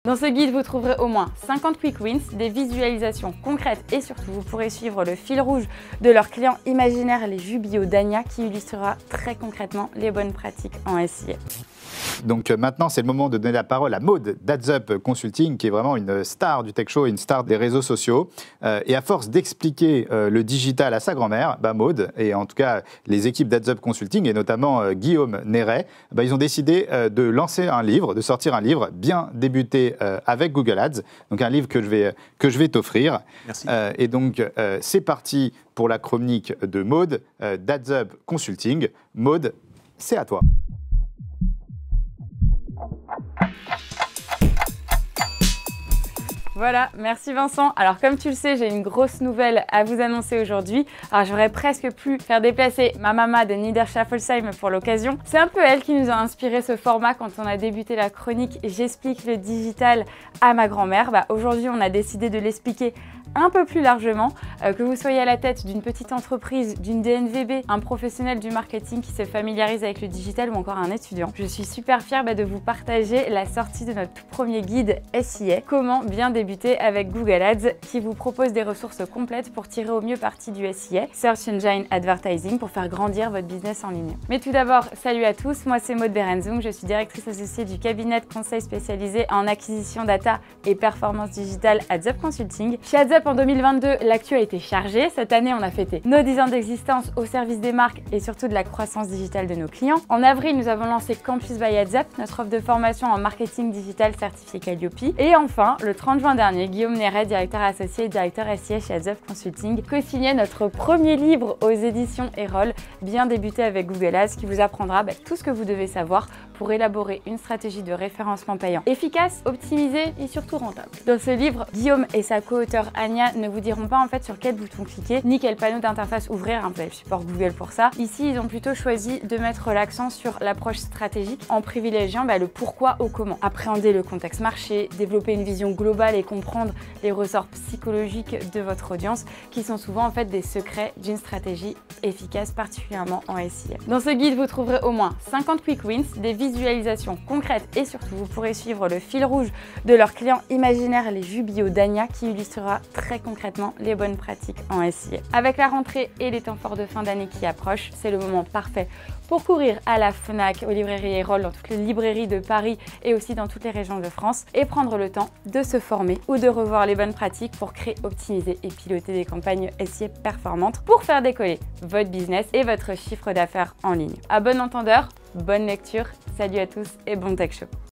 Dans ce guide, vous trouverez au moins 50 quick wins, des visualisations concrètes et surtout, vous pourrez suivre le fil rouge de leur client imaginaire, les jus bio d'Ania, qui illustrera très concrètement les bonnes pratiques en SIA. Donc maintenant, c'est le moment de donner la parole à Maud d'AdsUp Consulting, qui est vraiment une star du tech show, une star des réseaux sociaux. Et à force d'expliquer le digital à sa grand-mère, Maud, et en tout cas les équipes d'AdsUp Consulting, et notamment Guillaume Néret, ils ont décidé de lancer un livre, de sortir un livre, Bien débuter avec Google Ads. Donc un livre que je vais t'offrir. Merci. Et donc c'est parti pour la chronique de Maud d'AdsUp Consulting. Maud, c'est à toi. Voilà, merci Vincent. Alors comme tu le sais, j'ai une grosse nouvelle à vous annoncer aujourd'hui. Alors j'aurais presque pu faire déplacer ma maman de Niederschaffelsheim pour l'occasion. C'est un peu elle qui nous a inspiré ce format quand on a débuté la chronique J'explique le digital à ma grand-mère. Aujourd'hui, on a décidé de l'expliquer un peu plus largement, que vous soyez à la tête d'une petite entreprise, d'une DNVB, un professionnel du marketing qui se familiarise avec le digital ou encore un étudiant. Je suis super fière de vous partager la sortie de notre tout premier guide SIA, comment bien débuter avec Google Ads, qui vous propose des ressources complètes pour tirer au mieux parti du SIA, Search Engine Advertising, pour faire grandir votre business en ligne. Mais tout d'abord, salut à tous, moi c'est Maud Berenzung, je suis directrice associée du cabinet de conseil spécialisé en acquisition data et performance digitale AdsUp Consulting. Chez AdsUp, en 2022, l'actu a été chargée. Cette année, on a fêté nos 10 ans d'existence au service des marques et surtout de la croissance digitale de nos clients. En avril, nous avons lancé Campus by AdsUp, notre offre de formation en marketing digital certifié Calliope. Et enfin, le 30 juin dernier, Guillaume Néret, directeur associé et directeur SIA chez AdsUp Consulting, co-signait notre premier livre aux éditions Erol, Bien débuter avec Google Ads, qui vous apprendra tout ce que vous devez savoir pour élaborer une stratégie de référencement payant efficace, optimisée et surtout rentable. Dans ce livre, Guillaume et sa co-auteure Ania ne vous diront pas en fait sur quel bouton cliquer, ni quel panneau d'interface ouvrir, vous avez le support Google pour ça. Ici, ils ont plutôt choisi de mettre l'accent sur l'approche stratégique en privilégiant le pourquoi au comment. Appréhender le contexte marché, développer une vision globale et comprendre les ressorts psychologiques de votre audience, qui sont souvent en fait des secrets d'une stratégie efficace, particulièrement en SIA. Dans ce guide, vous trouverez au moins 50 quick wins, des visualisations concrètes et surtout, vous pourrez suivre le fil rouge de leur client imaginaire, les jus bio d'Ania, qui illustrera très concrètement les bonnes pratiques en SIA. Avec la rentrée et les temps forts de fin d'année qui approchent, c'est le moment parfait pour courir à la Fnac, aux librairies Erol, dans toutes les librairies de Paris et aussi dans toutes les régions de France, et prendre le temps de se former ou de revoir les bonnes pratiques pour créer, optimiser et piloter des campagnes SIA performantes pour faire décoller votre business et votre chiffre d'affaires en ligne. À bon entendeur, bonne lecture, salut à tous et bon tech show.